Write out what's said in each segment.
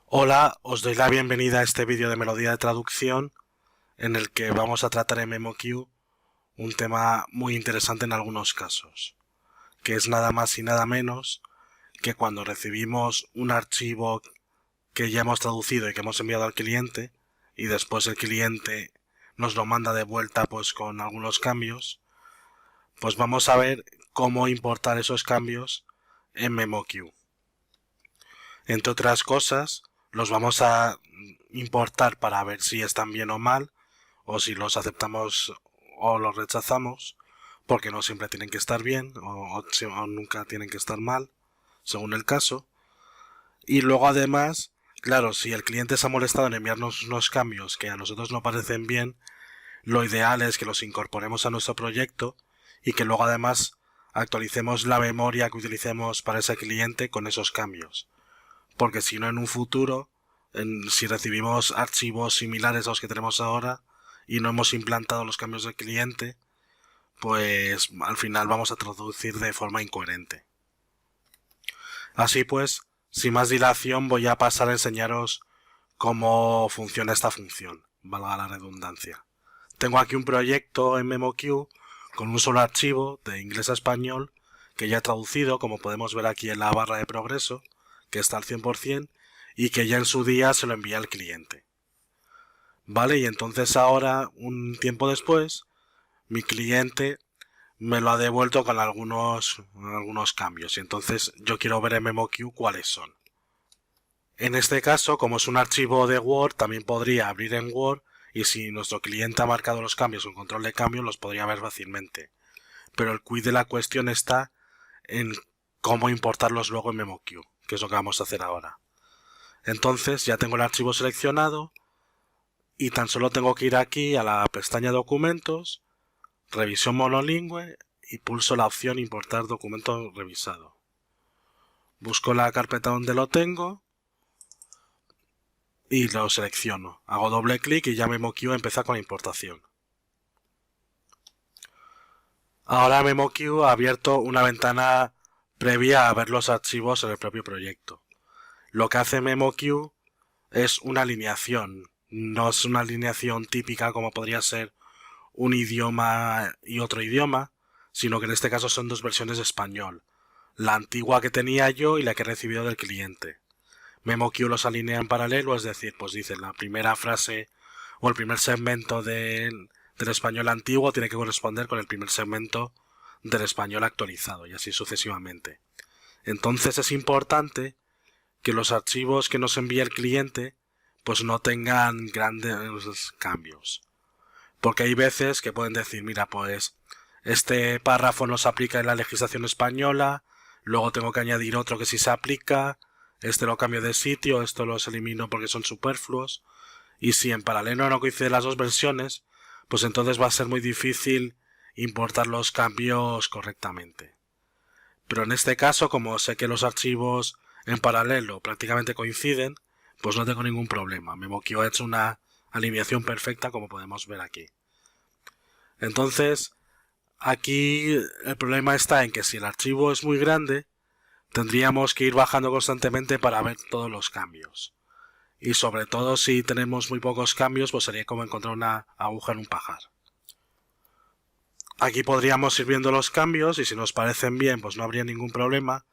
Hola, os doy la bienvenida a este vídeo de melodía de traducción en el que vamos a tratar en MemoQ un tema muy interesante en algunos casos, que es nada más y nada menos que cuando recibimos un archivo que ya hemos traducido y que hemos enviado al cliente y después el cliente nos lo manda de vuelta pues con algunos cambios, pues vamos a ver cómo importar esos cambios en MemoQ. Entre otras cosas, los vamos a importar para ver si están bien o mal, o si los aceptamos o los rechazamos, porque no siempre tienen que estar bien o nunca tienen que estar mal, según el caso. Y luego además, claro, si el cliente se ha molestado en enviarnos unos cambios que a nosotros no parecen bien, lo ideal es que los incorporemos a nuestro proyecto y que luego además actualicemos la memoria que utilicemos para ese cliente con esos cambios. Porque si no, en un futuro, si recibimos archivos similares a los que tenemos ahora y no hemos implantado los cambios del cliente, pues al final vamos a traducir de forma incoherente. Así pues, sin más dilación, voy a pasar a enseñaros cómo funciona esta función, valga la redundancia. Tengo aquí un proyecto en MemoQ con un solo archivo de inglés a español que ya he traducido, como podemos ver aquí en la barra de progreso, que está al 100% y que ya en su día se lo envié al cliente. Vale, y entonces ahora, un tiempo después, mi cliente me lo ha devuelto con algunos cambios y entonces yo quiero ver en MemoQ cuáles son. En este caso, como es un archivo de Word, también podría abrir en Word y si nuestro cliente ha marcado los cambios con control de cambio los podría ver fácilmente. Pero el quid de la cuestión está en cómo importarlos luego en MemoQ, que es lo que vamos a hacer ahora. Entonces ya tengo el archivo seleccionado y tan solo tengo que ir aquí a la pestaña Documentos, Revisión monolingüe y pulso la opción Importar documento revisado. Busco la carpeta donde lo tengo y lo selecciono. Hago doble clic y ya MemoQ empieza con la importación. Ahora MemoQ ha abierto una ventana previa a ver los archivos en el propio proyecto. Lo que hace MemoQ es una alineación. No es una alineación típica como podría ser un idioma y otro idioma, sino que en este caso son dos versiones de español. La antigua que tenía yo y la que he recibido del cliente. MemoQ los alinea en paralelo, es decir, pues dice la primera frase o el primer segmento del español antiguo tiene que corresponder con el primer segmento del español actualizado y así sucesivamente. Entonces es importante que los archivos que nos envía el cliente pues no tengan grandes cambios. Porque hay veces que pueden decir, mira, pues este párrafo no se aplica en la legislación española, luego tengo que añadir otro que sí se aplica, este lo cambio de sitio, esto los elimino porque son superfluos, y si en paralelo no coinciden las dos versiones, pues entonces va a ser muy difícil importar los cambios correctamente. Pero en este caso, como sé que los archivos en paralelo prácticamente coinciden, pues no tengo ningún problema. MemoQ ha hecho una alineación perfecta como podemos ver aquí. Entonces, aquí el problema está en que si el archivo es muy grande, tendríamos que ir bajando constantemente para ver todos los cambios. Y sobre todo si tenemos muy pocos cambios, pues sería como encontrar una aguja en un pajar. Aquí podríamos ir viendo los cambios y si nos parecen bien, pues no habría ningún problema.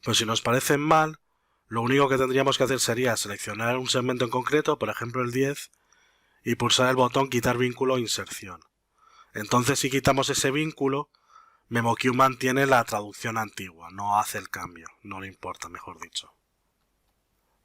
Pero si nos parecen mal, lo único que tendríamos que hacer sería seleccionar un segmento en concreto, por ejemplo el 10, y pulsar el botón quitar vínculo o inserción. Entonces si quitamos ese vínculo, MemoQ mantiene la traducción antigua, no hace el cambio, no le importa, mejor dicho.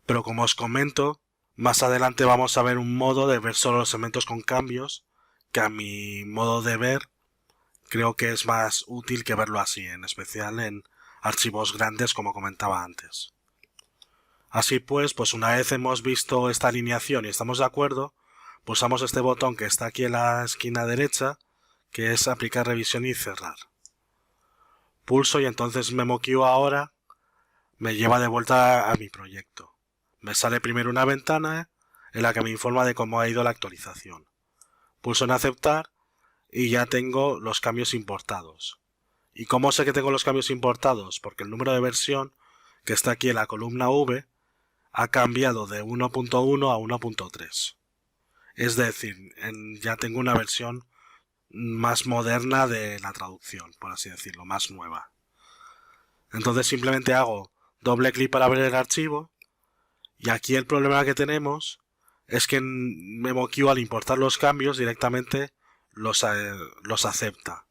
Pero como os comento, más adelante vamos a ver un modo de ver solo los segmentos con cambios, que a mi modo de ver creo que es más útil que verlo así, en especial en archivos grandes como comentaba antes. Así pues una vez hemos visto esta alineación y estamos de acuerdo, pulsamos este botón que está aquí en la esquina derecha, que es aplicar revisión y cerrar. Pulso y entonces MemoQ ahora me lleva de vuelta a mi proyecto. Me sale primero una ventana en la que me informa de cómo ha ido la actualización. Pulso en aceptar y ya tengo los cambios importados. ¿Y cómo sé que tengo los cambios importados? Porque el número de versión que está aquí en la columna V ha cambiado de 1.1 a 1.3. Es decir, ya tengo una versión más moderna de la traducción, por así decirlo, más nueva. Entonces simplemente hago doble clic para abrir el archivo, y aquí el problema que tenemos es que en MemoQ, al importar los cambios, directamente los acepta.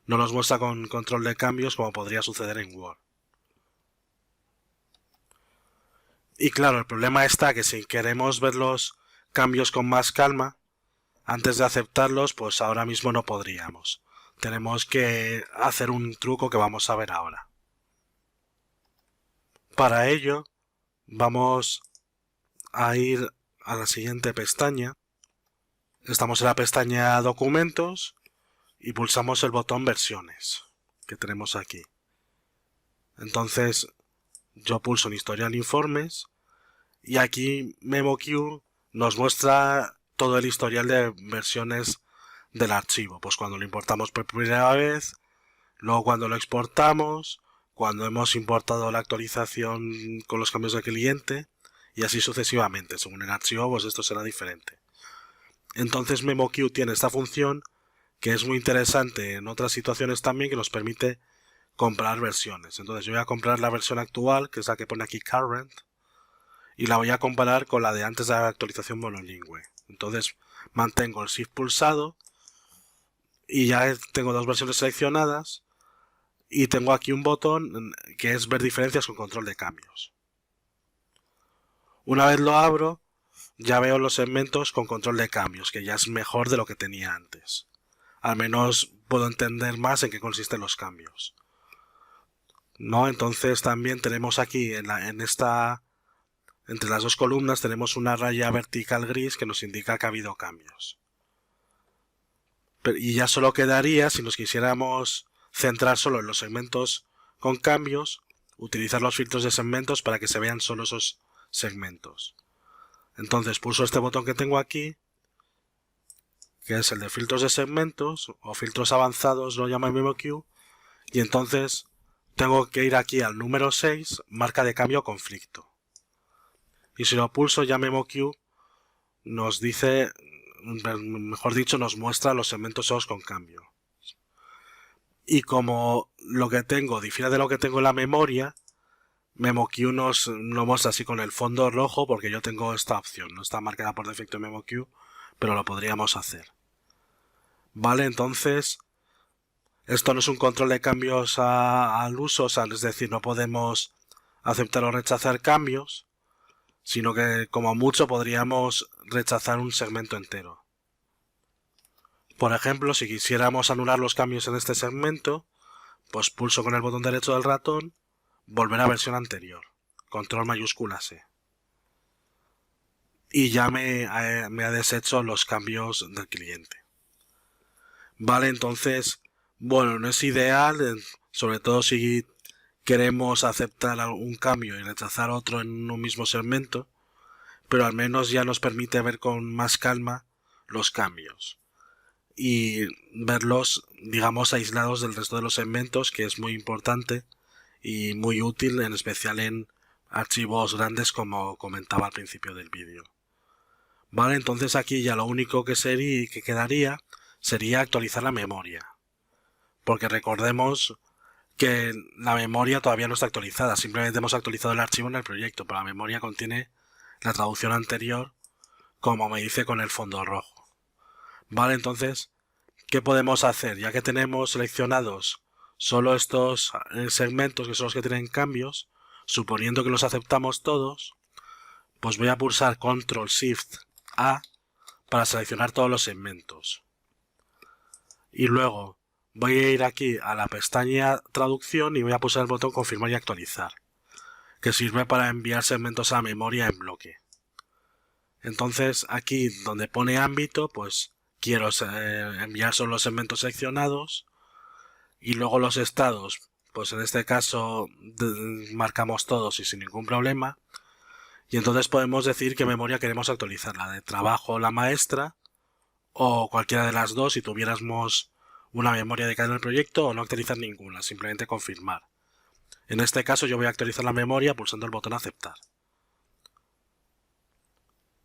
No los muestra con control de cambios como podría suceder en Word. Y claro, el problema está que si queremos ver los cambios con más calma, antes de aceptarlos, pues ahora mismo no podríamos. Tenemos que hacer un truco que vamos a ver ahora. Para ello, vamos a ir a la siguiente pestaña. Estamos en la pestaña Documentos y pulsamos el botón Versiones, que tenemos aquí. Entonces, yo pulso en Historial Informes y aquí MemoQ nos muestra todo el historial de versiones del archivo. Pues cuando lo importamos por primera vez, luego cuando lo exportamos, cuando hemos importado la actualización con los cambios del cliente y así sucesivamente. Según el archivo, pues esto será diferente. Entonces MemoQ tiene esta función que es muy interesante en otras situaciones también, que nos permite comprar versiones. Entonces yo voy a comprar la versión actual, que es la que pone aquí Current, y la voy a comparar con la de antes de la actualización monolingüe. Entonces mantengo el Shift pulsado y ya tengo dos versiones seleccionadas y tengo aquí un botón que es ver diferencias con control de cambios. Una vez lo abro, ya veo los segmentos con control de cambios, que ya es mejor de lo que tenía antes. Al menos puedo entender más en qué consisten los cambios. ¿No? Entonces también tenemos aquí entre las dos columnas tenemos una raya vertical gris que nos indica que ha habido cambios. Y ya solo quedaría, si nos quisiéramos centrar solo en los segmentos con cambios, utilizar los filtros de segmentos para que se vean solo esos segmentos. Entonces pulso este botón que tengo aquí, que es el de filtros de segmentos o filtros avanzados, lo llama MemoQ, y entonces tengo que ir aquí al número 6, marca de cambio conflicto. Y si lo pulso, ya MemoQ nos dice, mejor dicho, nos muestra los segmentos esos con cambio. Y como lo que tengo difiere de lo que tengo en la memoria, MemoQ nos lo muestra así con el fondo rojo porque yo tengo esta opción. No está marcada por defecto en MemoQ, pero lo podríamos hacer. Vale, entonces esto no es un control de cambios al uso, o sea, es decir, no podemos aceptar o rechazar cambios, sino que como mucho podríamos rechazar un segmento entero. Por ejemplo, si quisiéramos anular los cambios en este segmento, pues pulso con el botón derecho del ratón, volver a versión anterior, control mayúscula C. Y ya me ha deshecho los cambios del cliente. Vale, entonces, bueno, no es ideal, sobre todo si queremos aceptar un cambio y rechazar otro en un mismo segmento, pero al menos ya nos permite ver con más calma los cambios y verlos, digamos, aislados del resto de los segmentos, que es muy importante y muy útil, en especial en archivos grandes como comentaba al principio del vídeo. Vale, entonces aquí ya lo único que quedaría sería actualizar la memoria, porque recordemos que la memoria todavía no está actualizada, simplemente hemos actualizado el archivo en el proyecto, pero la memoria contiene la traducción anterior, como me dice con el fondo rojo. Vale, entonces, ¿qué podemos hacer? Ya que tenemos seleccionados solo estos segmentos, que son los que tienen cambios, suponiendo que los aceptamos todos, pues voy a pulsar Control Shift A para seleccionar todos los segmentos. Y luego voy a ir aquí a la pestaña Traducción y voy a pulsar el botón Confirmar y Actualizar, que sirve para enviar segmentos a la memoria en bloque. Entonces aquí donde pone ámbito, pues quiero enviar solo los segmentos seleccionados, y luego los estados, pues en este caso marcamos todos y sin ningún problema, y entonces podemos decir qué memoria queremos actualizar, la de trabajo o la maestra, o cualquiera de las dos si tuviéramos una memoria de cada proyecto, o no actualizar ninguna, simplemente confirmar. En este caso yo voy a actualizar la memoria pulsando el botón aceptar.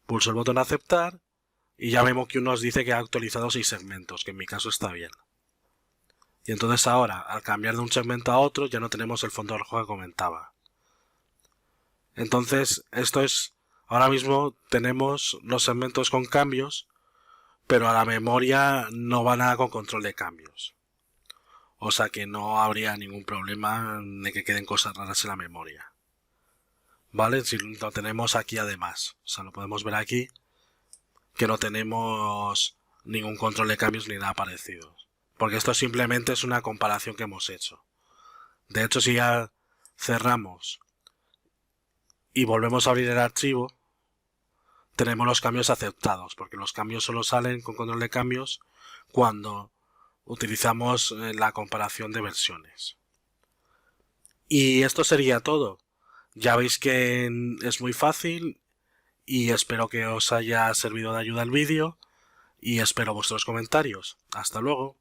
Pulso el botón aceptar y ya MemoQ nos dice que ha actualizado 6 segmentos, que en mi caso está bien. Y entonces ahora, al cambiar de un segmento a otro, ya no tenemos el fondo rojo que comentaba. Entonces, esto es... Ahora mismo tenemos los segmentos con cambios, pero a la memoria no va nada con control de cambios. O sea que no habría ningún problema de que queden cosas raras en la memoria. ¿Vale? Si lo tenemos aquí además. O sea, lo podemos ver aquí, que no tenemos ningún control de cambios ni nada parecido. Porque esto simplemente es una comparación que hemos hecho. De hecho, si ya cerramos y volvemos a abrir el archivo, tenemos los cambios aceptados, porque los cambios solo salen con control de cambios cuando utilizamos la comparación de versiones. Y esto sería todo. Ya veis que es muy fácil y espero que os haya servido de ayuda el vídeo y espero vuestros comentarios. Hasta luego.